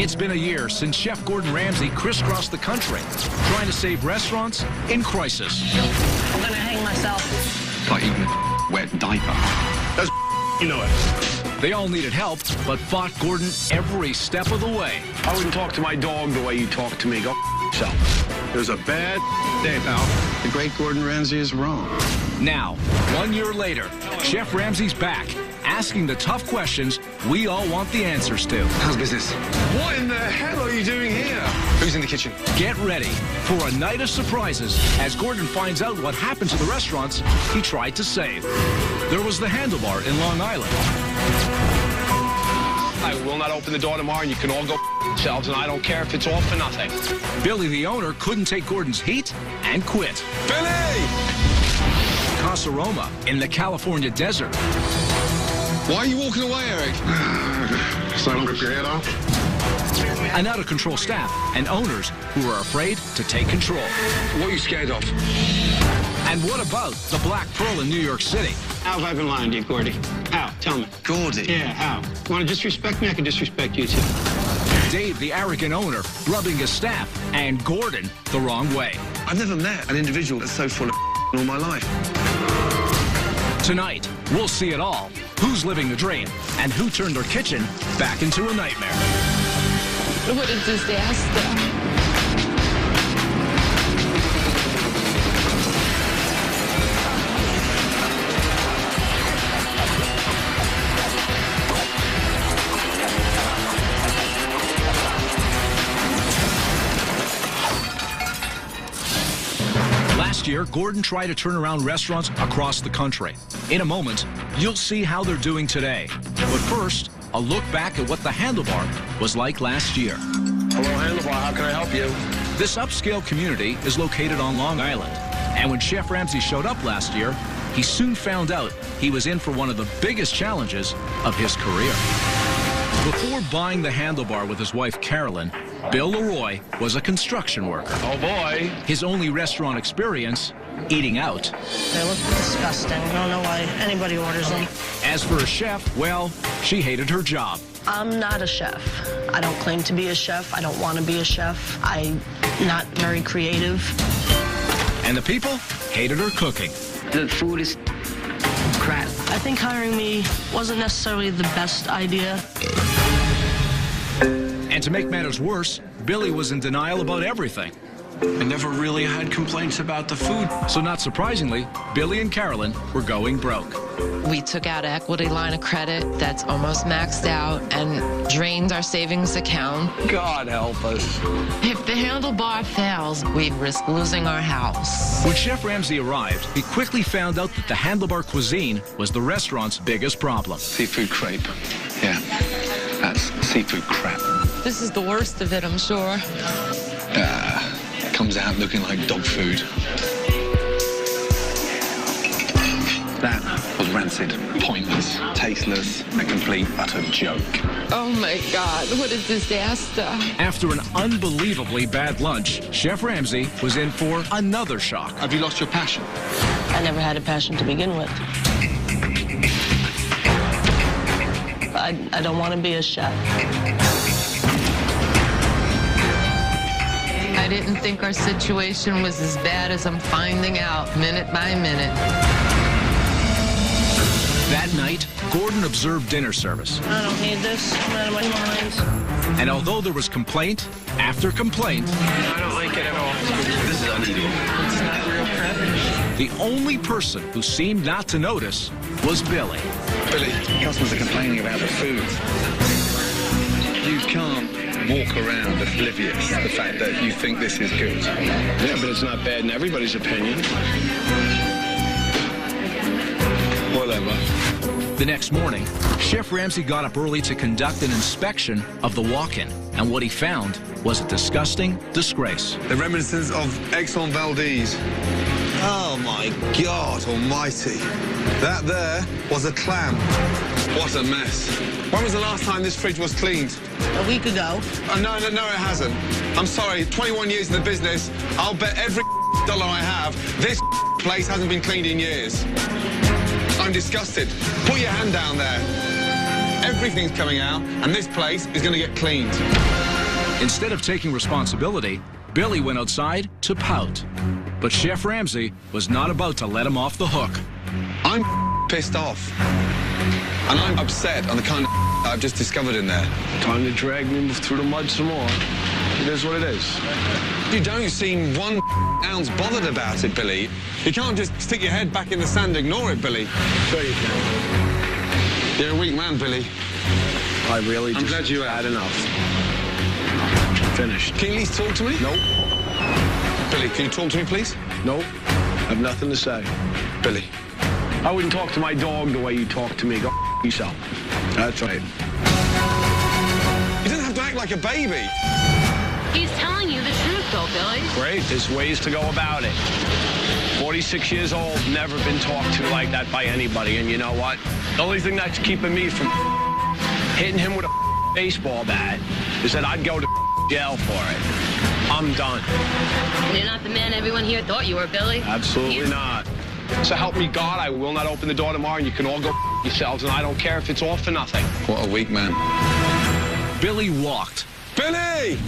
It's been a year since Chef Gordon Ramsay crisscrossed the country, trying to save restaurants in crisis. I'm gonna hang myself. It's like eating a wet diaper. That's you know it. They all needed help, but fought Gordon every step of the way. I wouldn't talk to my dog the way you talk to me. Go yourself. It was a bad day, pal. The great Gordon Ramsay is wrong. Now, 1 year later, Chef Ramsay's back, asking the tough questions we all want the answers to. How's business? What in the hell are you doing here? Who's in the kitchen? Get ready for a night of surprises as Gordon finds out what happened to the restaurants he tried to save. There was the Handlebar in Long Island. I will not open the door tomorrow, and you can all go yourselves, and I don't care if it's all for nothing. Billy, the owner, couldn't take Gordon's heat and quit. Billy! Casa Roma in the California desert. Why are you walking away, Eric? So I don't rip your head off? An out-of-control staff and owners who are afraid to take control. What are you scared of? And what about the Black Pearl in New York City? How have I been lying to you, Gordy? How? Tell me. Gordy? Yeah, how? You want to disrespect me? I can disrespect you, too. Dave, the arrogant owner, rubbing his staff, and Gordon the wrong way. I've never met an individual that's so full of in all my life. Tonight, we'll see it all. Who's living the dream, and who turned their kitchen back into a nightmare. What a disaster. Last year, Gordon tried to turn around restaurants across the country. In a moment, you'll see how they're doing today. But first, a look back at what the Handlebar was like last year. Hello, Handlebar. How can I help you? This upscale community is located on Long Island. And when Chef Ramsay showed up last year, he soon found out he was in for one of the biggest challenges of his career. Before buying the Handlebar with his wife, Carolyn, Bill Leroy was a construction worker. Oh, boy. His only restaurant experience, eating out. They look disgusting. I don't know why anybody orders them. As for a chef, well, she hated her job. I'm not a chef. I don't claim to be a chef. I don't want to be a chef. I'm not very creative. And the people hated her cooking. The food is crap. I think hiring me wasn't necessarily the best idea. And to make matters worse, Billy was in denial about everything. I never really had complaints about the food. So not surprisingly, Billy and Carolyn were going broke. We took out an equity line of credit that's almost maxed out and drained our savings account. God help us. If the Handlebar fails, we'd risk losing our house. When Chef Ramsay arrived, he quickly found out that the Handlebar cuisine was the restaurant's biggest problem. Seafood crepe. Yeah, that's seafood crap. This is the worst of it, I'm sure. Comes out looking like dog food. That was rancid, pointless, tasteless, a complete, utter joke. Oh my God, what a disaster. After an unbelievably bad lunch, Chef Ramsay was in for another shock. Have you lost your passion? I never had a passion to begin with. I don't want to be a chef. I didn't think our situation was as bad as I'm finding out minute by minute. That night, Gordon observed dinner service. I don't need this. I'm out of my mind. And although there was complaint after complaint, I don't like it at all. This is uneatable. It's not real crap. the only person who seemed not to notice was Billy. Billy, customers are complaining about the food. You can't walk around oblivious to the fact that you think this is good. Yeah, but it's not bad in everybody's opinion. Whatever. The next morning, Chef Ramsay got up early to conduct an inspection of the walk-in, and what he found was a disgusting disgrace. The reminiscence of Exxon Valdez. Oh my God almighty. That there was a clam. What a mess. When was the last time this fridge was cleaned? A week ago. Oh, no, it hasn't. I'm sorry, 21 years in the business, I'll bet every dollar I have, this place hasn't been cleaned in years. I'm disgusted. Put your hand down there. Everything's coming out, and this place is going to get cleaned. Instead of taking responsibility, Billy went outside to pout. But Chef Ramsay was not about to let him off the hook. I'm pissed off. And I'm upset on the kind of I've just discovered in there. Time to drag me through the mud some more. It is what it is. You don't seem 1 ounce bothered about it, Billy. You can't just stick your head back in the sand and ignore it, Billy. Sure you can. You're a weak man, Billy. I really I'm just glad you had enough. Finished. Can you at least talk to me? Nope. Billy, can you talk to me, please? Nope. I have nothing to say. Billy. I wouldn't talk to my dog the way you talk to me. Go yourself. That's right. You don't have to act like a baby. He's telling you the truth, though, Billy. Great. There's ways to go about it. 46 years old, never been talked to like that by anybody. And you know what? The only thing that's keeping me from hitting him with a baseball bat is that I'd go to jail for it. I'm done. You're not the man everyone here thought you were, Billy. Absolutely not. So help me God, I will not open the door tomorrow, and you can all go yourselves, and I don't care if it's all for nothing. What a weak man. Billy walked, Billy!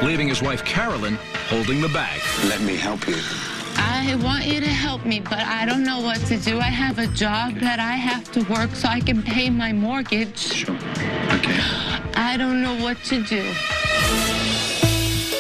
leaving his wife Carolyn holding the bag. Let me help you. I want you to help me, but I don't know what to do. I have a job that I have to work so I can pay my mortgage. Sure. Okay. I don't know what to do.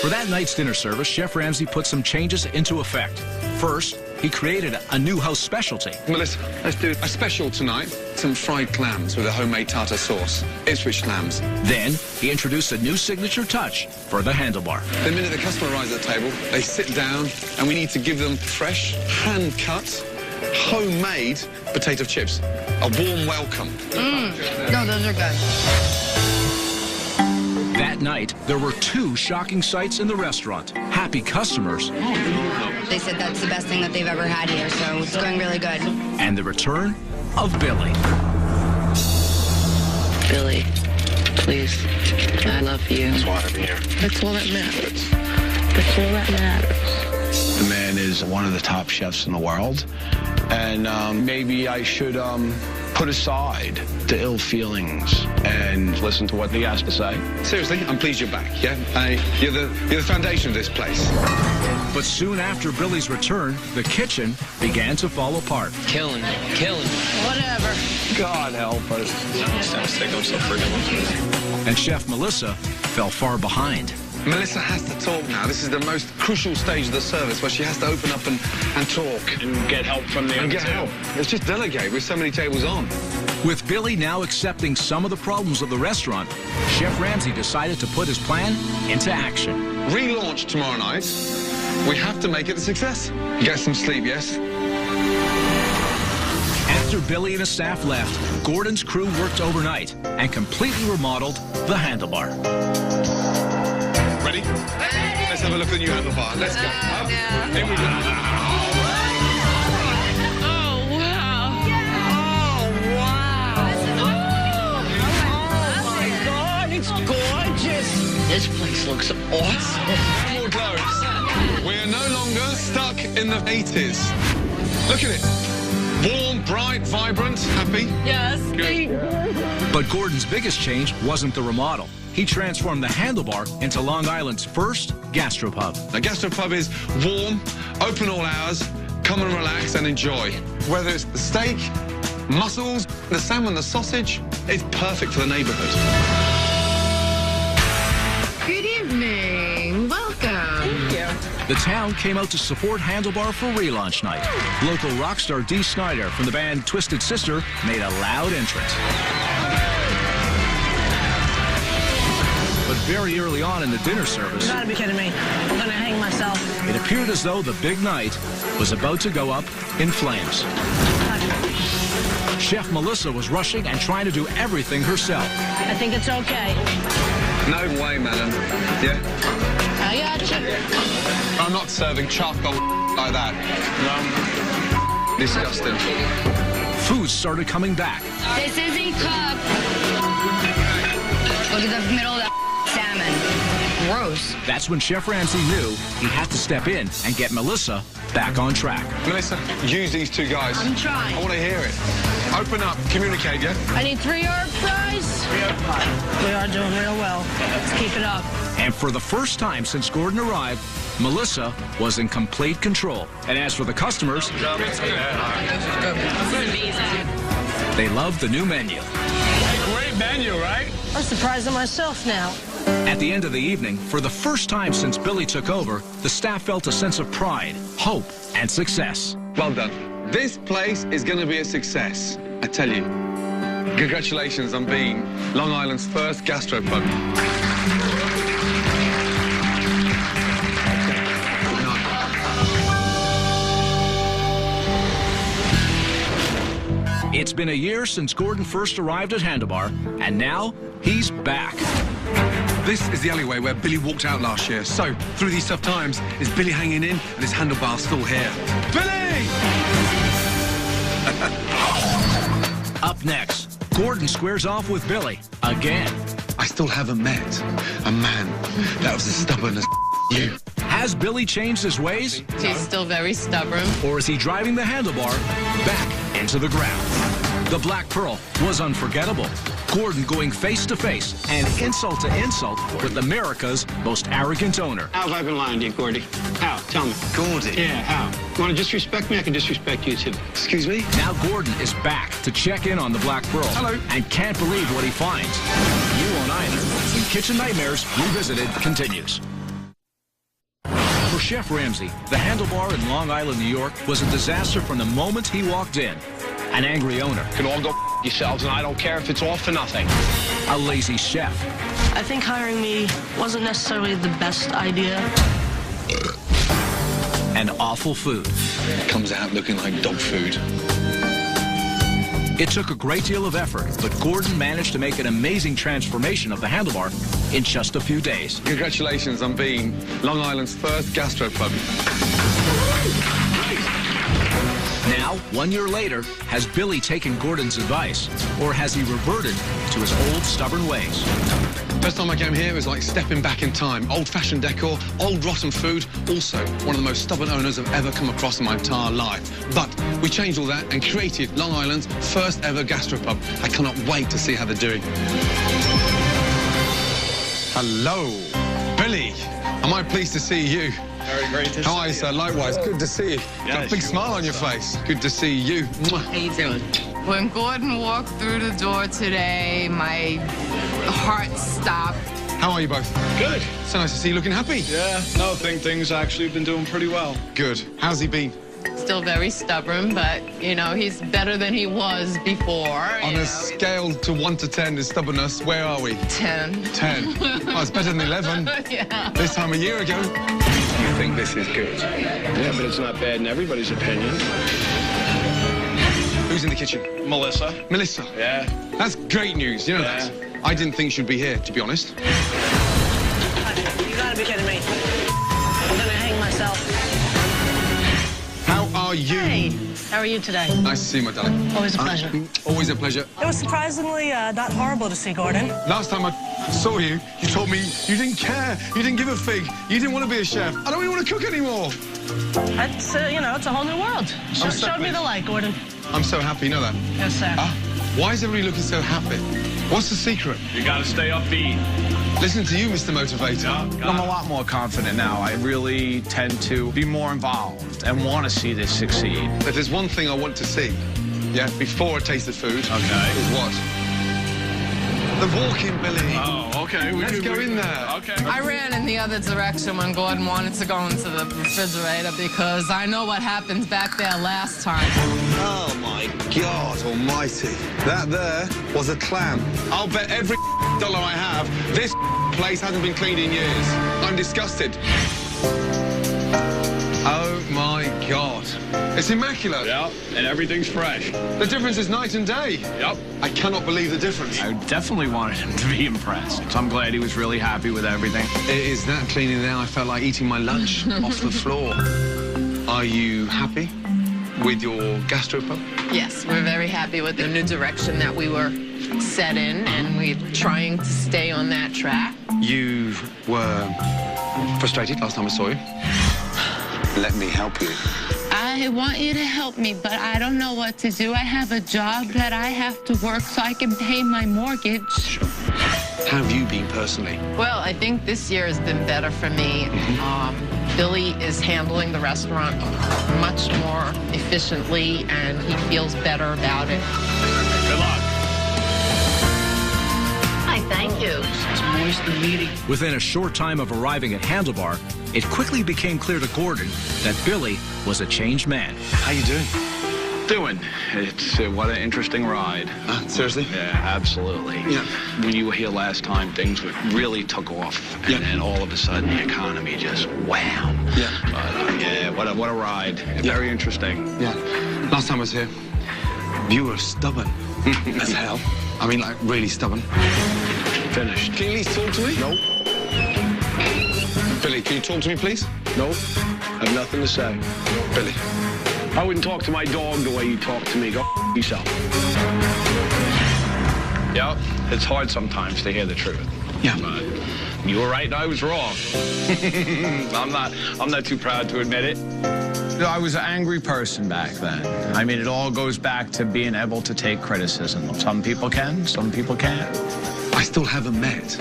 For that night's dinner service, Chef Ramsay put some changes into effect. First, he created a new house specialty. Melissa, let's do a special tonight. Some fried clams with a homemade tartar sauce. Ipswich clams. Then, he introduced a new signature touch for the handlebar. The minute the customer arrives at the table, they sit down, and we need to give them fresh, hand-cut, homemade potato chips. A warm welcome. No, those are good. That night, there were 2 shocking sights in the restaurant. Happy customers. They said that's the best thing that they've ever had here, so it's going really good. And the return of Billy. Billy, please, I love you. That's why I'm here. That's all that matters. That's all that matters. The man is one of the top chefs in the world, and maybe I should put aside the ill feelings and listen to what he has to say. Seriously, I'm pleased you're back, yeah? You're the foundation of this place. But soon after Billy's return, the kitchen began to fall apart. Killing it. Whatever. God help us. And Chef Melissa fell far behind. Melissa has to talk now. This is the most crucial stage of the service where she has to open up and talk. And get help from the And get help. Let's just delegate with so many tables on. With Billy now accepting some of the problems of the restaurant, Chef Ramsay decided to put his plan into action. Relaunch tomorrow night. We have to make it a success. Get some sleep, yes? After Billy and his staff left, Gordon's crew worked overnight and completely remodeled the handlebar. Ready? Let's have a look at the new handlebar. Let's go. Up. Here we go. This place looks awesome. More clothes. We're no longer stuck in the 80s. Look at it. Warm, bright, vibrant, happy. Yes. Good. But Gordon's biggest change wasn't the remodel. He transformed the handlebar into Long Island's first gastropub. A gastropub is warm, open all hours, come and relax and enjoy. Whether it's the steak, mussels, the salmon, the sausage, it's perfect for the neighborhood. Good evening. Welcome. Thank you. The town came out to support Handlebar for relaunch night. Local rock star Dee Snider from the band Twisted Sister made a loud entrance. But very early on in the dinner service, You gotta be kidding me. I'm gonna hang myself. it appeared as though the big night was about to go up in flames. Chef Melissa was rushing and trying to do everything herself. I think it's okay. No way, madam. Yeah? I got you. I'm not serving charcoal like that. No. Disgusting. Food started coming back. This isn't cooked. Look at the middle of that salmon. Gross. That's when Chef Ramsay knew he had to step in and get Melissa back on track. Melissa, use these 2 guys. I'm trying. I want to hear it. Open up, communicate, yeah? I need 3 herb fries. We are doing real well. Let's keep it up. And for the first time since Gordon arrived, Melissa was in complete control. And as for the customers, they loved the new menu. Great menu, right? I'm surprised at myself now. At the end of the evening, for the first time since Billy took over, the staff felt a sense of pride, hope, and success. Well done. This place is going to be a success, I tell you. Congratulations on being Long Island's first gastropub. It's been a year since Gordon first arrived at Handlebar, and now he's back. This is the alleyway where Billy walked out last year. So, through these tough times, is Billy hanging in and his handlebar still here? Billy! Up next, Gordon squares off with Billy again. I still haven't met a man that was as stubborn as you. Has Billy changed his ways? She's still very stubborn. Or is he driving the handlebar back into the ground? The Black Pearl was unforgettable. Gordon going face to face and insult to insult with America's most arrogant owner. How have I been lying to you, Gordy? How? Tell me. Gordy? Yeah, how? You want to disrespect me? I can disrespect you, too. Excuse me? Now Gordon is back to check in on the Black Pearl. Hello. And can't believe what he finds. You won't either. When Kitchen Nightmares Revisited continues. For Chef Ramsay, the handlebar in Long Island, New York was a disaster from the moment he walked in. An angry owner. You can all go yourselves, and I don't care if it's all for nothing. A lazy chef. I think hiring me wasn't necessarily the best idea. And awful food. It comes out looking like dog food. It took a great deal of effort, but Gordon managed to make an amazing transformation of the handlebar in just a few days. Congratulations on being Long Island's first gastropub. Now, 1 year later, has Billy taken Gordon's advice, or has he reverted to his old stubborn ways? First time I came here, it was like stepping back in time. Old-fashioned decor, old rotten food. Also, one of the most stubborn owners I've ever come across in my entire life. But we changed all that and created Long Island's first ever gastropub. I cannot wait to see how they're doing. Hello, Billy. Am I pleased to see you? Very great to see you. How are you, sir? Likewise. Good to see you. Got a big smile on your face. Good to see you. Mwah. How you doing? When Gordon walked through the door today, my heart stopped. How are you both? Good. So nice to see you looking happy. Yeah, no, things actually have been doing pretty well. Good. How's he been? Still very stubborn, but, you know, he's better than he was before. On a scale to 1 to 10 is stubbornness, where are we? 10. 10. Oh, it's better than 11. Yeah. This time a year ago. You think this is good? Yeah, but it's not bad in everybody's opinion. Who's in the kitchen? Melissa. Melissa. Yeah. That's great news, you know that. I didn't think she'd be here, to be honest. You gotta be kidding me. I'm gonna hang myself. How are you? Hey, how are you today? Nice to see you, my darling. Always a pleasure. Always a pleasure. It was surprisingly not horrible to see Gordon. Last time I saw you, you told me you didn't care, you didn't give a fig, you didn't want to be a chef. I don't even want to cook anymore. That's, you know, it's a whole new world. Showed me the light, Gordon. I'm so happy, you know that? Yes, sir. Why is everybody looking so happy? What's the secret? You gotta stay upbeat. Listen to you, Mr. Motivator. I'm a lot more confident now. I really tend to be more involved and want to see this succeed. If there's one thing I want to see, before I taste the food, is what? The walk-in, Billy. Oh, okay. Let's go in there. Okay. I ran in the other direction when Gordon wanted to go into the refrigerator because I know what happened back there last time. Oh, my God almighty. That there was a clam. I'll bet every dollar I have, this place hasn't been cleaned in years. I'm disgusted. Oh, my God. It's immaculate. Yep, and everything's fresh. The difference is night and day. Yep. I cannot believe the difference. I definitely wanted him to be impressed. So I'm glad he was really happy with everything. It is that clean in there. I felt like eating my lunch off the floor. Are you happy with your gastropub? Yes, we're very happy with the new direction that we were set in, and we're trying to stay on that track. You were frustrated last time I saw you. Let me help you. I want you to help me, but I don't know what to do. I have a job that I have to work so I can pay my mortgage. How have you been personally? Well, I think this year has been better for me. Billy is handling the restaurant much more efficiently, and he feels better about it. Good luck. Hi, thank you. It's moist and meaty. Within a short time of arriving at Handlebar, it quickly became clear to Gordon that Billy was a changed man. How you doing? It's what an interesting ride. Seriously? Yeah, absolutely. Yeah. When you were here last time, things really took off, and then all of a sudden the economy just wham. Yeah. But, yeah, what a ride. Very interesting. Yeah. Last time I was here, you were stubborn as hell. I mean, like, really stubborn. Finished. Can you at least talk to me? Nope. Billy, can you talk to me, please? Nope. Have nothing to say. Billy. I wouldn't talk to my dog the way you talk to me. Go yourself. Yep, it's hard sometimes to hear the truth. Yeah. But you were right and I was wrong. I'm not too proud to admit it. I was an angry person back then. I mean, it all goes back to being able to take criticism. Some people can, some people can't. I still haven't met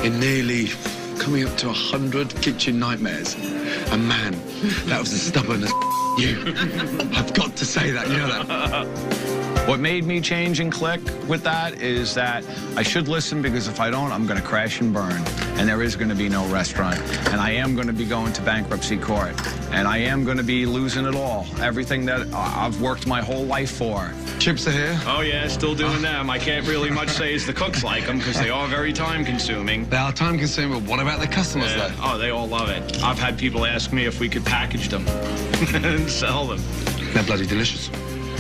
in nearly coming up to 100 kitchen nightmares a man that was as stubborn as you. I've got to say that, you know that. What made me change and click with that is that I should listen, because if I don't, I'm going to crash and burn. And there is going to be no restaurant. And I am going to be going to bankruptcy court. And I am going to be losing it all. Everything that I've worked my whole life for. Chips are here. Oh, yeah, still doing them. I can't really much say as the cooks like them, because they are very time-consuming. They are time-consuming, but what about the customers, though? Oh, they all love it. I've had people ask me if we could package them and sell them. They're bloody delicious.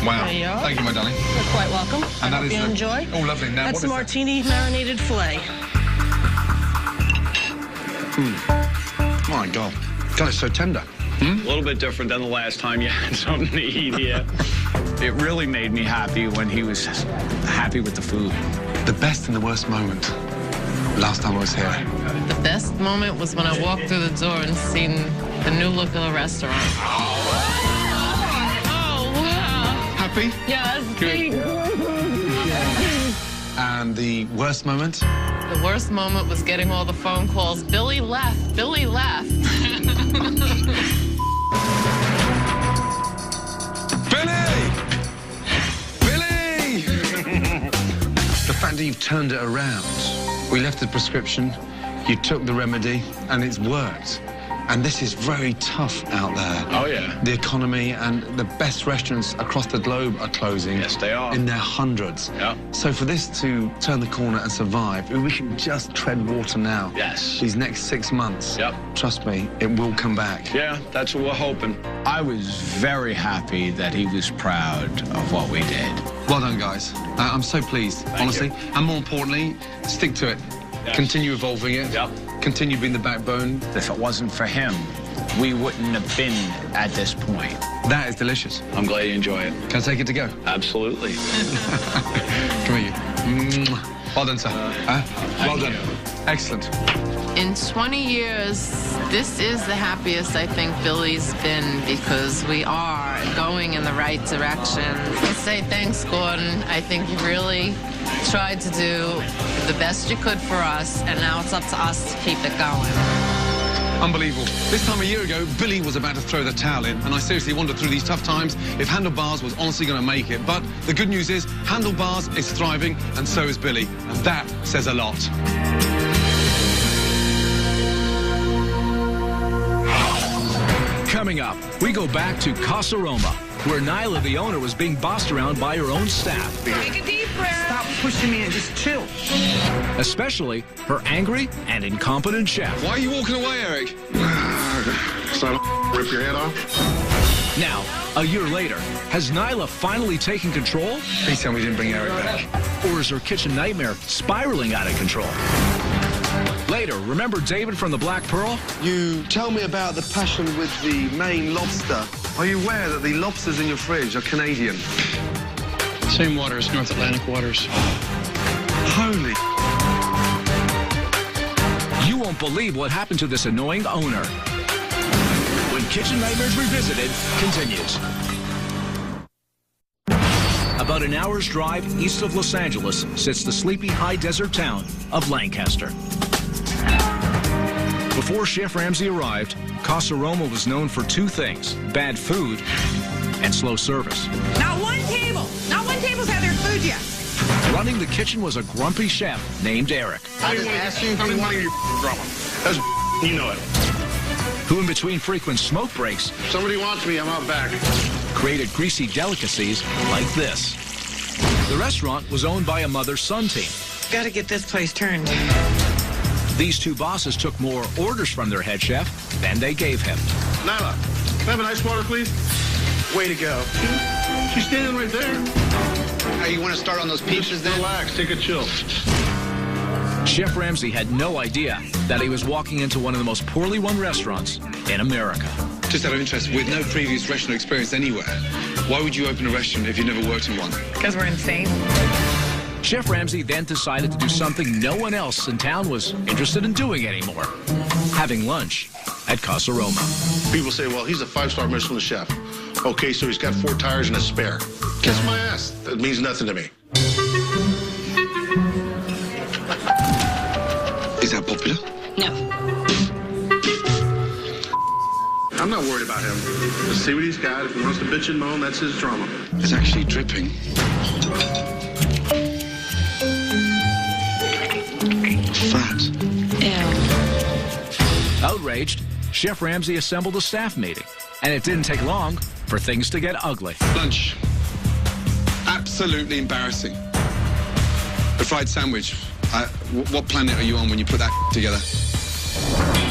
Wow. There you are. Thank you, my darling. You're quite welcome. And I that hope is you the- enjoy. Oh, lovely. Now, That's what is martini marinated filet. My God. God, it's so tender. A little bit different than the last time you had something to eat here. It really made me happy when he was happy with the food. The best and the worst moment. Last time I was here. The best moment was when I walked through the door and seen the new look of the restaurant. Oh, wow. Happy? Yes. Good. And the worst moment? The worst moment was getting all the phone calls. Billy left. Billy left. Billy! Billy! The fact that you've turned it around. We left the prescription, you took the remedy, and it's worked. And this is very tough out there. Oh, yeah. The economy and the best restaurants across the globe are closing. Yes, they are. In their hundreds. Yeah. So for this to turn the corner and survive, if we can just tread water now. Yes. These next 6 months. Yep. Trust me, it will come back. Yeah, that's what we're hoping. I was very happy that he was proud of what we did. Well done, guys. I'm so pleased, honestly. And more importantly, stick to it. Yes. Continue evolving it. Yep. Continue being the backbone. If it wasn't for him, we wouldn't have been at this point. That is delicious. I'm glad you enjoy it. Can I take it to go? Absolutely. Come here, you. Well done, sir. Well done. Excellent. In 20 years, this is the happiest I think Billy's been, because we are going in the right direction. I say thanks, Gordon. I think you really tried to do the best you could for us, and now it's up to us to keep it going. Unbelievable. This time a year ago, Billy was about to throw the towel in, and I seriously wondered through these tough times if Handlebars was honestly going to make it. But the good news is Handlebars is thriving, and so is Billy, and that says a lot. Coming up, we go back to Casa Roma, where Nyla, the owner, was being bossed around by her own staff. Take a deep breath. Stop pushing me and just chill. Especially her angry and incompetent chef. Why are you walking away, Eric? So rip your head off? Now, a year later, has Nyla finally taken control? Please tell me you didn't bring Eric back. Or is her kitchen nightmare spiraling out of control? Later, remember David from the Black Pearl? You tell me about the passion with the Maine lobster. Are you aware that the lobsters in your fridge are Canadian? Same waters, North Atlantic waters. Holy. You won't believe what happened to this annoying owner. When Kitchen Nightmares Revisited continues. About About an hour's drive east of Los Angeles sits the sleepy high desert town of Lancaster. Before Chef Ramsay arrived, Casa Roma was known for two things: bad food and slow service. Not one table's had their food yet. Running the kitchen was a grumpy chef named Eric, How do you want your drama? That's you know it. who in between frequent smoke breaks If somebody wants me, I'm out back. created greasy delicacies like this. The restaurant was owned by a mother-son team. Got to get this place turned. These two bosses took more orders from their head chef than they gave him. Nyla, can I have an ice water, please? Way to go. She's standing right there. Hey, you want to start on those peaches then? Relax, take a chill. Chef Ramsay had no idea that he was walking into one of the most poorly run restaurants in America. Just out of interest, with no previous restaurant experience anywhere, why would you open a restaurant if you never worked in one? Because we're insane. Chef Ramsay then decided to do something no one else in town was interested in doing anymore: having lunch at Casa Roma. People say, well, he's a 5-star Michelin chef. Okay, so he's got 4 tires and a spare. Kiss my ass. That means nothing to me. Is that popular? No. I'm not worried about him. Let's see what he's got. If he wants to bitch and moan, that's his drama. It's actually dripping. Fat. Ew. Outraged, Chef Ramsay assembled a staff meeting, and it didn't take long for things to get ugly. Lunch. Absolutely embarrassing. The fried sandwich. What planet are you on when you put that together?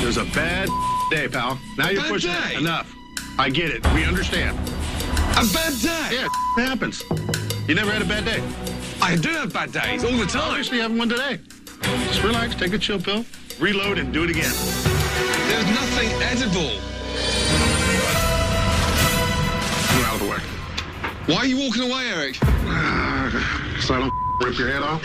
It was a bad day, pal. Now you're Bad pushing day? it. Enough. I get it. We understand. A bad day? Yeah, it happens. You never had a bad day. I do have bad days all the time. Obviously, having one today. Just relax, take a chill pill, reload, and do it again. There's nothing edible. Get out of the way. Why are you walking away, Eric? So I don't rip your head off.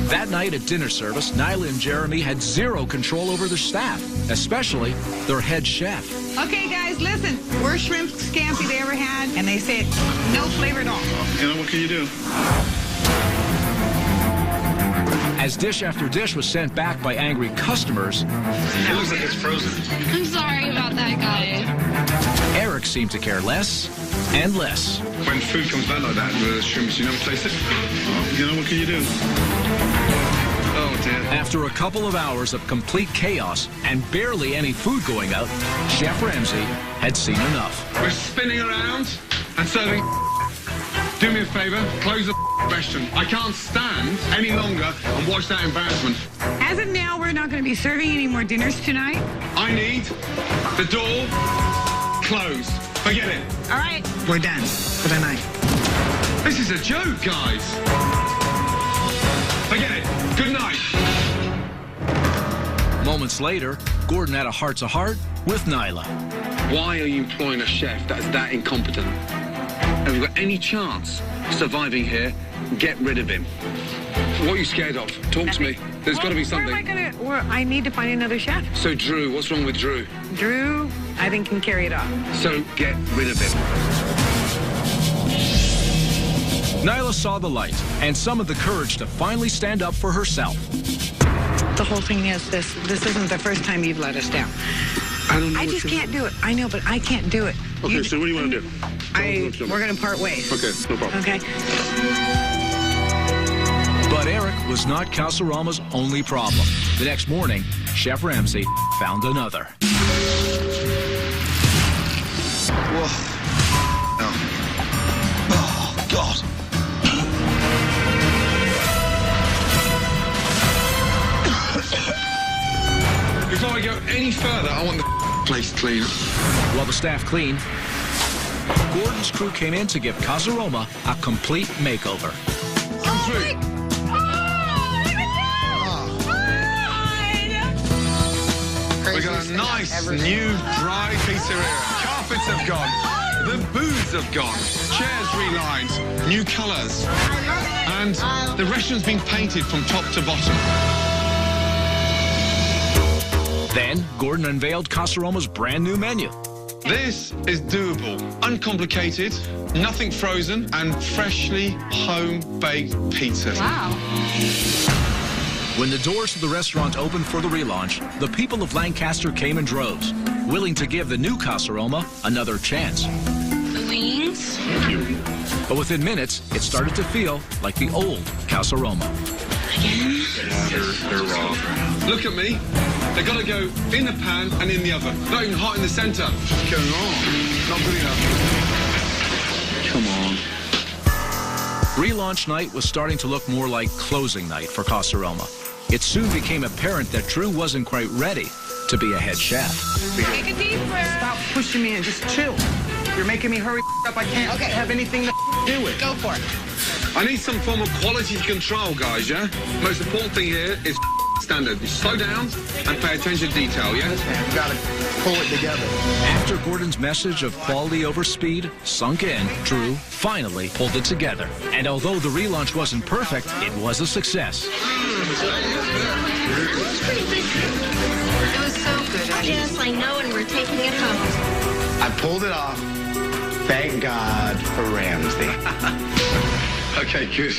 That night at dinner service, Nyla and Jeremy had zero control over their staff, especially their head chef. Okay, guys, listen. Worst shrimp scampi they ever had, and they said no flavor at all. You know, what can you do? As dish after dish was sent back by angry customers, It looks like it's frozen. I'm sorry about that, guy. Eric seemed to care less and less. When food comes back like that, the shrimps, you never taste it? You know, what can you do? Oh, dear. After a couple of hours of complete chaos and barely any food going out, Chef Ramsay had seen enough. We're spinning around and serving. Do me a favor, close the restaurant. I can't stand any longer and watch that embarrassment. As of now, we're not going to be serving any more dinners tonight. I need the door closed. Forget it. All right, we're done for the night. This is a joke, guys. Forget it. Good night. Moments later, Gordon had a heart-to-heart with Nyla. Why are you employing a chef that's that incompetent? Have you got any chance of surviving here? Get rid of him. What are you scared of? Talk to me. There's got to be something. I need to find another chef. So, Drew, what's wrong with Drew? Drew, I think, can carry it off. So, get rid of him. Nyla saw the light and summoned the courage to finally stand up for herself. The whole thing is this isn't the first time you've let us down. I don't know. I just can't do it. I know, but I can't do it. Okay, so what do you want to do? We're going to part ways. Okay, no problem. Okay? But Eric was not Casa Roma's only problem. The next morning, Chef Ramsay found another. Whoa. Oh. Oh, God. Before I go any further, I want the place clean. While the staff cleaned, Gordon's crew came in to give Casa Roma a complete makeover. Come through. We got a nice new dry pizzeria. Carpets have gone. The booths have gone. Chairs relined. New colours. And the restaurant's been painted from top to bottom. Then, Gordon unveiled Casa Roma's brand new menu. This is doable. Uncomplicated, nothing frozen, and freshly home-baked pizza. Wow. When the doors of the restaurant opened for the relaunch, the people of Lancaster came in droves, willing to give the new Casa Roma another chance. Wings? Thank you. But within minutes, it started to feel like the old Casa Roma. Again? They're raw. Look at me. They gotta go in the pan and in the oven. Not even hot in the center. What's going on? Not good enough. Come on. Relaunch night was starting to look more like closing night for Casa Roma. It soon became apparent that Drew wasn't quite ready to be a head chef. Take a deep breath. Stop pushing me and just chill. You're making me hurry up. I can't have anything to do with. Go for it. I need some form of quality control, guys, yeah? Most important thing here is standard. You slow down and pay attention to detail, yeah? You gotta pull it together. After Gordon's message of quality over speed sunk in, Drew finally pulled it together. And although the relaunch wasn't perfect, it was a success. It was so good. Yes, I know, and we're taking it home. I pulled it off. Thank God for Ramsey. Okay, good.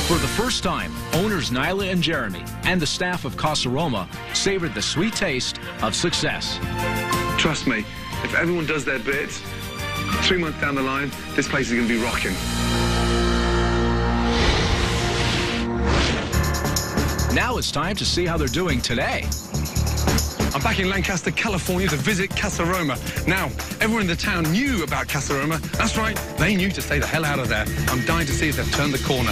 For the first time, owners Nyla and Jeremy and the staff of Casa Roma savored the sweet taste of success. Trust me, if everyone does their bit, 3 months down the line, this place is going to be rocking. Now it's time to see how they're doing today. I'm back in Lancaster, California to visit Casa Roma. Now, everyone in the town knew about Casa Roma. That's right, they knew to stay the hell out of there. I'm dying to see if they've turned the corner.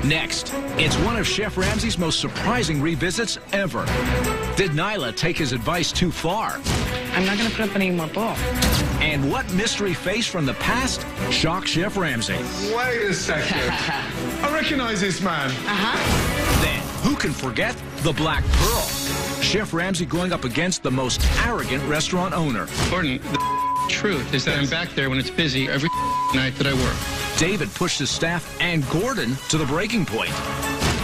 Next, it's one of Chef Ramsay's most surprising revisits ever. Did Nyla take his advice too far? I'm not going to put up any more bull. And what mystery face from the past shocked Chef Ramsay? Wait a second. I recognize this man. Then, who can forget the Black Pearl? Chef Ramsay going up against the most arrogant restaurant owner. Gordon, the truth is that I'm back there when it's busy every night that I work. David pushed his staff and Gordon to the breaking point.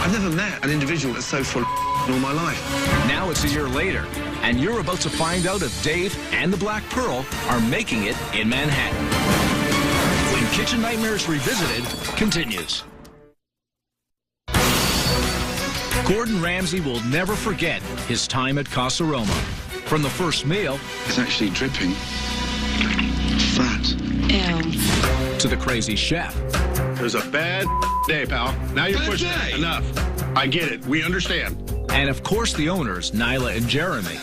I've never met an individual that's so full of in all my life. Now it's a year later, and you're about to find out if Dave and the Black Pearl are making it in Manhattan. When Kitchen Nightmares Revisited continues. Gordon Ramsay will never forget his time at Casa Roma. From the first meal... It's actually dripping. Fat. Ew. ...to the crazy chef. It was a bad day, pal. Now you're pushing it. Enough. I get it. We understand. And of course the owners, Nyla and Jeremy,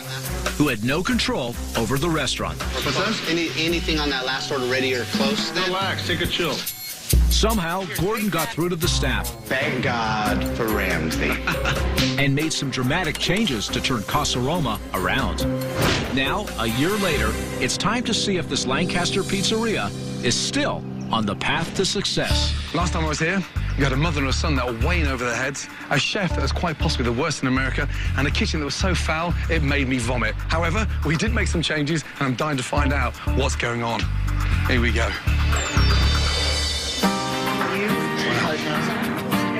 who had no control over the restaurant. What's that? Anything on that last order ready or close? Relax. Take a chill. Somehow, Gordon got through to the staff. Thank God for Ramsey. And made some dramatic changes to turn Casa Roma around. Now, a year later, it's time to see if this Lancaster pizzeria is still on the path to success. Last time I was here, you had a mother and a son that were way in over their heads, a chef that was quite possibly the worst in America, and a kitchen that was so foul it made me vomit. However, we did make some changes, and I'm dying to find out what's going on. Here we go.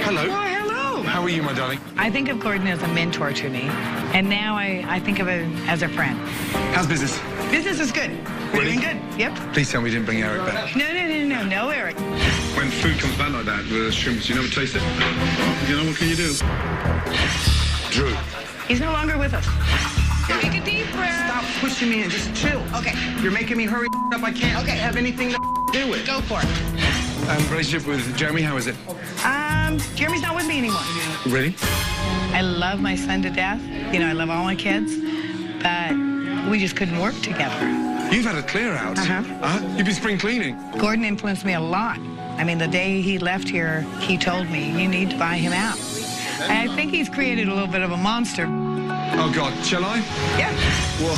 Hello. Oh, hello. How are you, my darling? I think of Gordon as a mentor to me, and now I think of him as a friend. How's business? Business is good. We're Really? doing good. Yep. Please tell me you didn't bring Eric back. No, Eric. When food comes back like that, the shrimps, you never taste it? You know, what can you do? Drew. He's no longer with us. Take a deep breath. Stop pushing me and just chill. Okay. You're making me hurry up. I can't have anything to do with. Go for it. Relationship with Jeremy, how is it? Jeremy's not with me anymore. Really? I love my son to death. You know, I love all my kids, but we just couldn't work together. You've had a clear out. You've been spring cleaning. Gordon influenced me a lot. I mean, the day he left here, he told me, you need to buy him out. I think he's created a little bit of a monster. Oh, God. Shall I? Yeah. Whoa.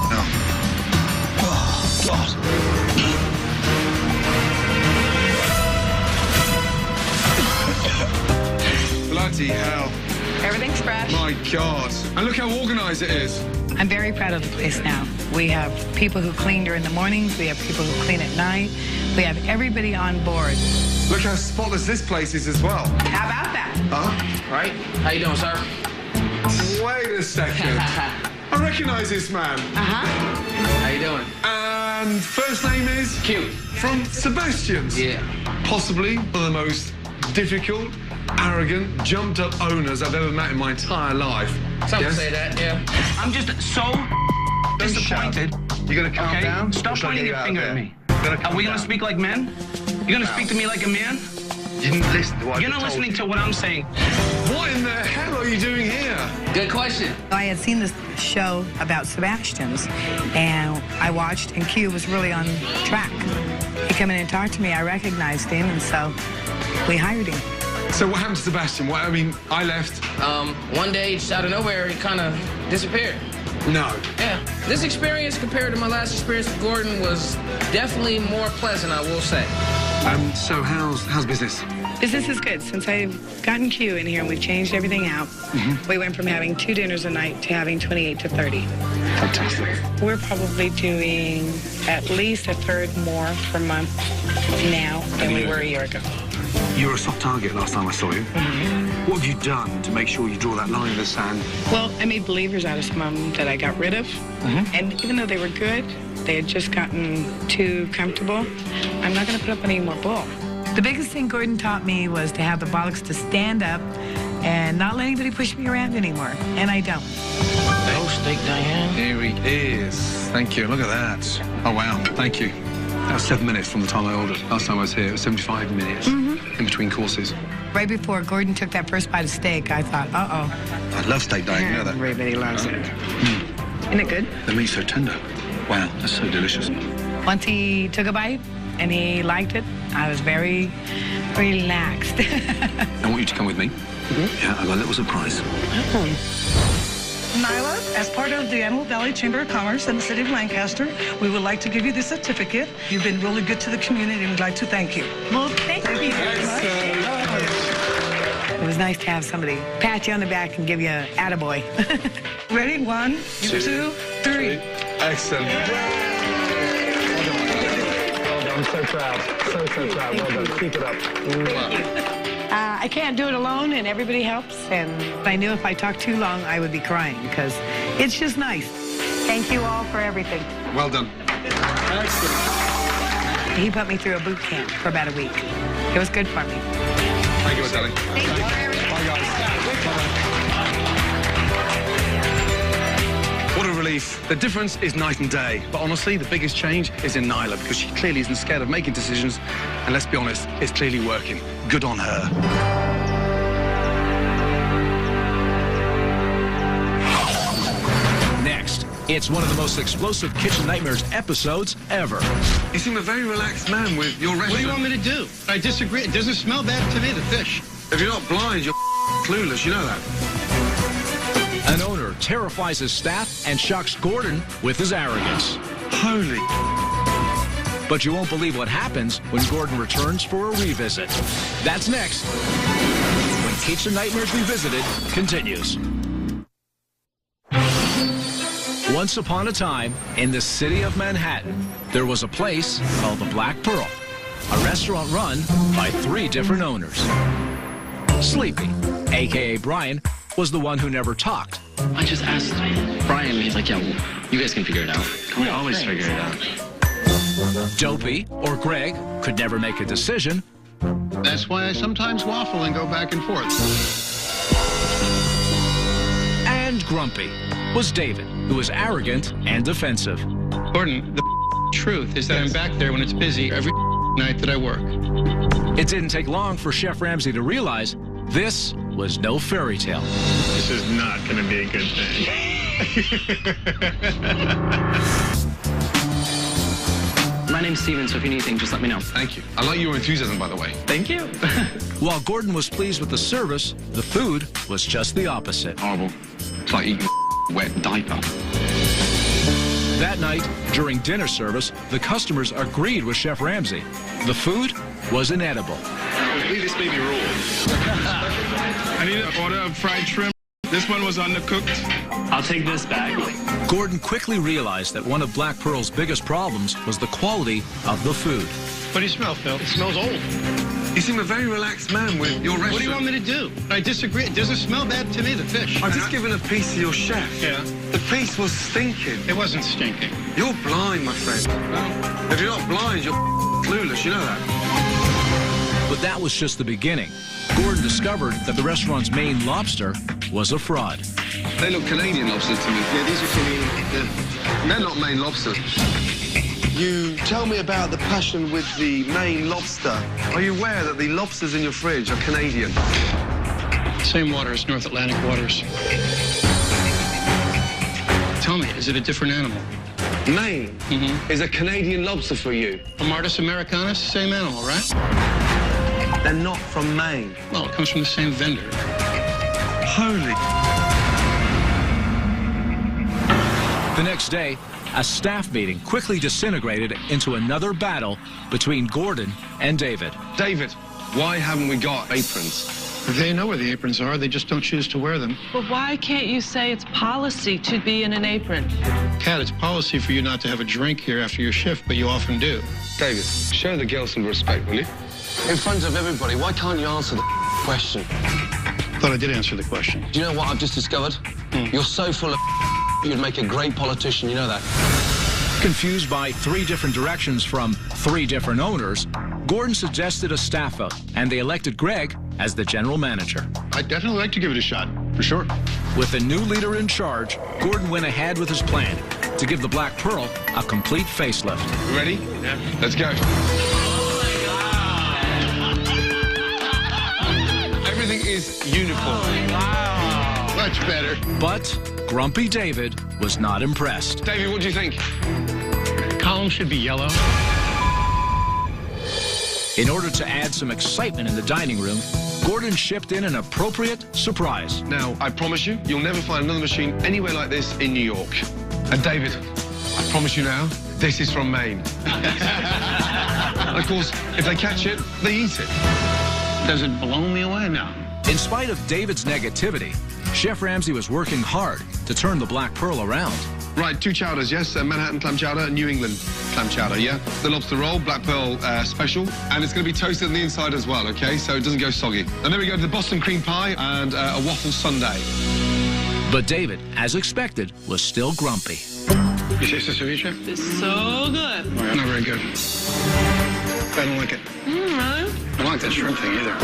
No. Oh, God. Bloody hell. Everything's fresh. My God. And look how organized it is. I'm very proud of the place now. We have people who clean during the mornings. We have people who clean at night. We have everybody on board. Look how spotless this place is as well. How about that? Huh? Right? How you doing, sir? Wait a second. I recognise this man. How you doing? And first name is? Q. From Sebastian's? Yeah. Possibly one of the most difficult, arrogant, jumped-up owners I've ever met in my entire life. Some say that, yeah. I'm just so disappointed. You gonna calm down? Stop pointing your finger at me. Are we gonna speak like men? You're gonna speak to me like a man? You didn't listen to what You're not listening to what I'm saying. What in the hell are you doing here? Good question. I had seen this show about Sebastian's, and I watched, and Q was really on track. He came in and talked to me. I recognized him, and so we hired him. So what happened to Sebastian? I mean, I left. One day, just out of nowhere, he kind of disappeared. No. Yeah. This experience, compared to my last experience with Gordon, was definitely more pleasant, I will say. So how's business? Business is good. Since I've gotten Q in here and we've changed everything out, we went from having 2 dinners a night to having 28 to 30. Fantastic. We're probably doing at least a third more per month now than we were a year ago. You were a soft target last time I saw you. What have you done to make sure you draw that line in the sand? Well, I made believers out of some of them that I got rid of. And even though they were good, they had just gotten too comfortable. I'm not going to put up any more bull. The biggest thing Gordon taught me was to have the bollocks to stand up and not let anybody push me around anymore. And I don't. Oh, Steak Diane. Here he is. Thank you. Look at that. Oh, wow. Thank you. That was 7 minutes from the time I ordered. Last time I was here, it was 75 minutes in between courses. Right before Gordon took that first bite of steak, I thought, uh-oh. I love steak diet, you know that. Everybody loves it. Isn't it good? The meat's so tender. Wow, that's so delicious. Once he took a bite and he liked it, I was very relaxed. I want you to come with me. Yeah, I've got a little surprise. Nyla, as part of the Antelope Valley Chamber of Commerce and the City of Lancaster, we would like to give you this certificate. You've been really good to the community, and we'd like to thank you. Well, thank you very much. It was nice to have somebody pat you on the back and give you an attaboy. Ready? 1, 2, 3. Excellent. Well done. I'm so proud. So proud. Well done. Keep it up. Thank you. I can't do it alone, and everybody helps. And I knew if I talked too long, I would be crying, because it's just nice. Thank you all for everything. Well done. Excellent. He put me through a boot camp for about a week. It was good for me. Thank you, darling. Thank you for everything. Bye, guys. What a relief. The difference is night and day. But honestly, the biggest change is in Nyla, because she clearly isn't scared of making decisions. And let's be honest, it's clearly working. Good on her. Next, it's one of the most explosive Kitchen Nightmares episodes ever. You seem a very relaxed man with your restaurant. What do you want me to do? I disagree. It doesn't smell bad to me, the fish. If you're not blind, you're clueless. You know that. An owner terrifies his staff and shocks Gordon with his arrogance. Holy. But you won't believe what happens when Gordon returns for a revisit. That's next, when Kitchen Nightmares Revisited continues. Once upon a time, in the city of Manhattan, there was a place called the Black Pearl, a restaurant run by 3 different owners. Sleepy, a.k.a. Brian, was the one who never talked. I just asked Brian, and he's like, yeah, you guys can figure it out. We always figure it out. Dopey, or Greg, could never make a decision. That's why I sometimes waffle and go back and forth. And Grumpy was David, who was arrogant and defensive. Gordon, the truth is that I'm back there when it's busy every night that I work. It didn't take long for Chef Ramsay to realize this was no fairy tale. This is not going to be a good thing. My name's Steven, so if you need anything, just let me know. Thank you. I like your enthusiasm, by the way. Thank you. While Gordon was pleased with the service, the food was just the opposite. Horrible. It's like eating a wet diaper. That night, during dinner service, the customers agreed with Chef Ramsay. The food was inedible. Leave this baby raw. I need an order of fried shrimp. This one was undercooked. I'll take this bag. Gordon quickly realized that one of Black Pearl's biggest problems was the quality of the food. What do you smell, Phil? It smells old. You seem a very relaxed man with your restaurant. What do you want me to do? I disagree. It doesn't smell bad to me, the fish. I've just given a piece to your chef. Yeah. The piece was stinking. It wasn't stinking. You're blind, my friend. If you're not blind, you're clueless, you know that. But that was just the beginning. Gordon discovered that the restaurant's main lobster was a fraud. They look Canadian lobsters to me. Yeah, these are Canadian. They're not Maine lobsters. You tell me about the passion with the Maine lobster. Are you aware that the lobsters in your fridge are Canadian? Same waters, North Atlantic waters. Tell me, is it a different animal? Maine is a Canadian lobster for you. Martis americanus, same animal, right? They're not from Maine. Well, it comes from the same vendor. Holy... The next day, a staff meeting quickly disintegrated into another battle between Gordon and David. David, why haven't we got aprons? They know where the aprons are. They just don't choose to wear them. But why can't you say it's policy to be in an apron? Kat, it's policy for you not to have a drink here after your shift, but you often do. David, show the girl some respect, will you? In front of everybody, why can't you answer the question? Thought I did answer the question. Do you know what I've just discovered? You're so full of you'd make a great politician, you know that. Confused by 3 different directions from 3 different owners, Gordon suggested a staff vote, and they elected Greg as the general manager. I'd definitely like to give it a shot, for sure. With the new leader in charge, Gordon went ahead with his plan to give the Black Pearl a complete facelift. You ready? Yeah. Let's go. Everything is uniform. Wow. Much better. But Grumpy David was not impressed. David, what do you think? Columns should be yellow. In order to add some excitement in the dining room, Gordon shipped in an appropriate surprise. Now, I promise you, you'll never find another machine anywhere like this in New York. And David, I promise you now, this is from Maine. And of course, if they catch it, they eat it. Does it blow me away now? In spite of David's negativity, Chef Ramsay was working hard to turn the Black Pearl around. Right, 2 chowders, yes. Manhattan clam chowder, New England clam chowder, yeah? The lobster roll, Black Pearl special. And it's going to be toasted on the inside as well, OK? So it doesn't go soggy. And then we go to the Boston cream pie and a waffle sundae. But David, as expected, was still grumpy. You taste the ceviche? It's so good. Oh, not very good. I don't like it. Really? I don't like that shrimp thing either.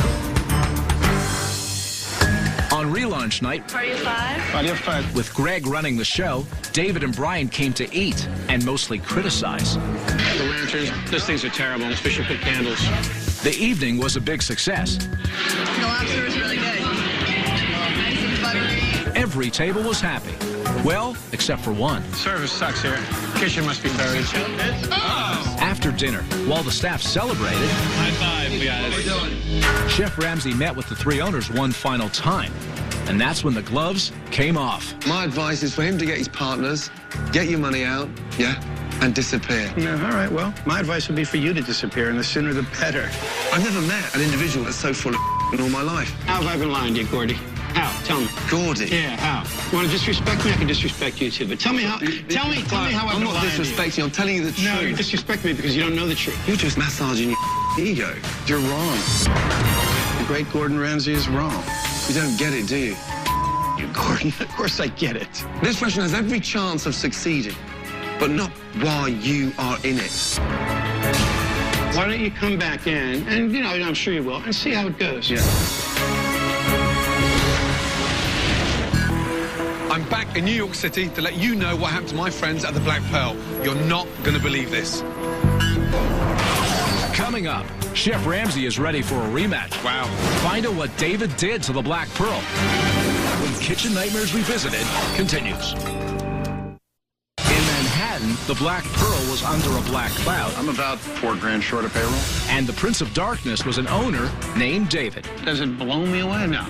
On relaunch night, Party of 5? Party of 5. With Greg running the show, David and Brian came to eat and mostly criticize. The lanterns, those things are terrible, especially put candles. The evening was a big success. The lobster was really good. Nice and buttery. Every table was happy. Well, except for one. Service sucks here. Kitchen must be buried. Oh. After dinner, while the staff celebrated, high five, guys. Chef Ramsay met with the 3 owners one final time. And that's when the gloves came off. My advice is for him to get his partners, get your money out, yeah, and disappear. Yeah, all right, well, my advice would be for you to disappear, and the sooner the better. I've never met an individual that's so full of in all my life. How have I been lying to you, Gordy? How? Tell me. Gordy? Yeah, how? You want to disrespect me? I can disrespect you, too. But tell me how. Tell me how I'm not disrespecting you. I'm telling you the truth. No, you're disrespecting me because you don't know the truth. You're just massaging your ego. You're wrong. The great Gordon Ramsay is wrong. You don't get it, do you? Gordon, of course I get it. This restaurant has every chance of succeeding, but not while you are in it. Why don't you come back in, and, you know, I'm sure you will, and see how it goes. Yeah. I'm back in New York City to let you know what happened to my friends at the Black Pearl. You're not going to believe this. Coming up, Chef Ramsay is ready for a rematch. Wow. Find out what David did to the Black Pearl. When Kitchen Nightmares Revisited continues. In Manhattan, the Black Pearl was under a black cloud. I'm about $4 grand short of payroll. And the Prince of Darkness was an owner named David. Does it blow me away now?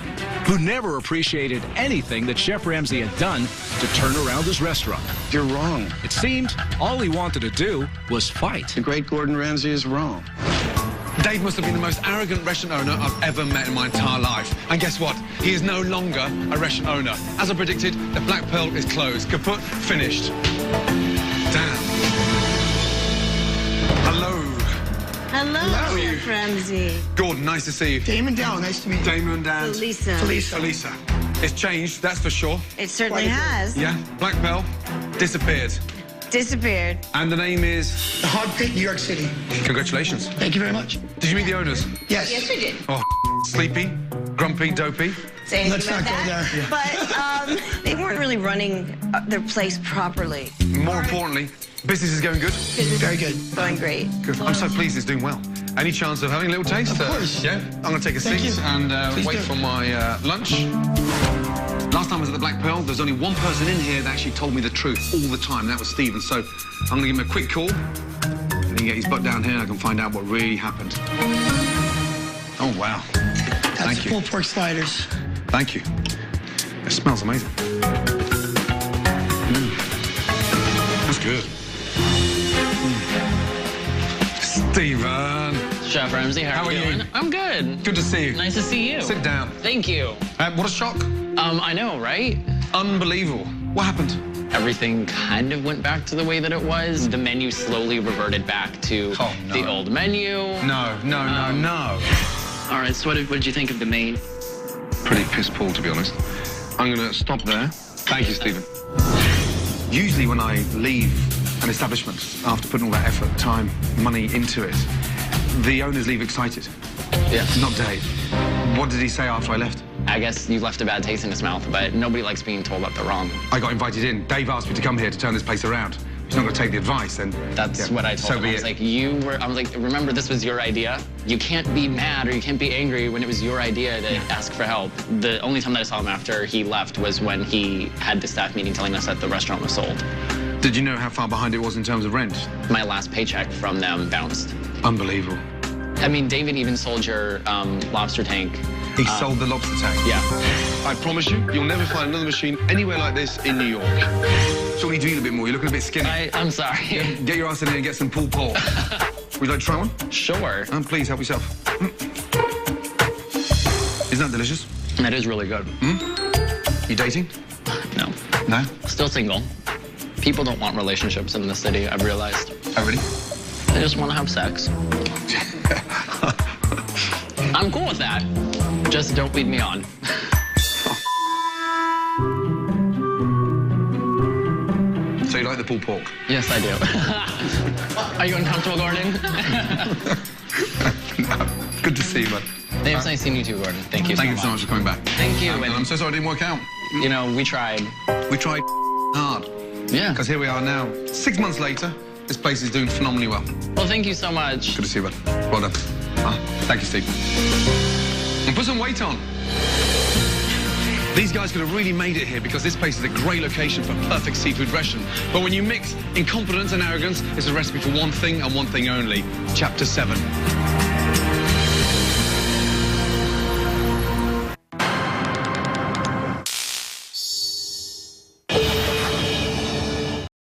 Who never appreciated anything that Chef Ramsay had done to turn around his restaurant. You're wrong. It seemed all he wanted to do was fight. The great Gordon Ramsay is wrong. Dave must have been the most arrogant restaurant owner I've ever met in my entire life. And guess what? He is no longer a restaurant owner. As I predicted, the Black Pearl is closed. Kaput, finished. Damn. Hello. Hello, Chef Ramsay. Gordon, nice to see you. Damon Dell, nice to meet you. Damon and... Felisa. It's changed, that's for sure. It certainly has. Yeah, Black Bell disappeared. Disappeared. And the name is? The Hog Pit, New York City. Congratulations. Thank you very much. Did you meet the owners? Yes. Yes, we did. Oh, sleepy, grumpy, dopey. Let's not go there. But they weren't really running their place properly. More importantly, business is going good? Very good. Going great. Good. I'm so pleased it's doing well. Any chance of having a little taste? Of course. Yeah? I'm going to take a seat and wait for my lunch. Last time I was at the Black Pearl, there's only one person in here that actually told me the truth all the time. That was Stephen. So I'm going to give him a quick call. And he can get his butt down here and I can find out what really happened. Oh, wow. Thank you. Pulled pork sliders. Thank you. It smells amazing. That's good. Stephen. Chef Ramsay, how are you doing? I'm good. Good to see you. Nice to see you. Sit down. Thank you. What a shock. I know, right? Unbelievable. What happened? Everything kind of went back to the way that it was. The menu slowly reverted back to the old menu. No. All right, so what did you think of the main? Pretty piss poor, to be honest. I'm going to stop there. Thank you, Stephen. Usually when I leave an establishment after putting all that effort, time, money into it, the owners leave excited. Yeah. Not Dave. What did he say after I left? I guess you left a bad taste in his mouth, but nobody likes being told that they're wrong. I got invited in. Dave asked me to come here to turn this place around. He's not going to take the advice, and... That's what I told him. I was like, remember, this was your idea. You can't be mad or you can't be angry when it was your idea to ask for help. The only time that I saw him after he left was when he had the staff meeting telling us that the restaurant was sold. Did you know how far behind it was in terms of rent? My last paycheck from them bounced. Unbelievable. I mean, David even sold your lobster tank. He sold the lobster tank? Yeah. I promise you, you'll never find another machine anywhere like this in New York. So we need to eat a bit more. You're looking a bit skinny. I'm sorry. Yeah, get your ass in here and get some pulled pork. Would you like to try one? Sure. Please, help yourself. Isn't that delicious? That is really good. You dating? No. No? Still single. People don't want relationships in the city, I've realized. Oh, really? They just want to have sex. I'm cool with that. Just don't lead me on. So you like the pulled pork? Yes, I do. Are you uncomfortable, Gordon? No. Good to see you, bud. It's nice seeing you too, Gordon. Thank you so much. Thank you so much for coming back. Thank you. And I'm so sorry it didn't work out. You know, we tried. We tried hard. Yeah. Because here we are now. 6 months later, this place is doing phenomenally well. Well, thank you so much. Good to see you, bud. Well done. Thank you, Steve. And put some weight on. These guys could have really made it here because this place is a great location for a perfect seafood restaurant. But when you mix incompetence and arrogance, it's a recipe for one thing and one thing only. Chapter 7.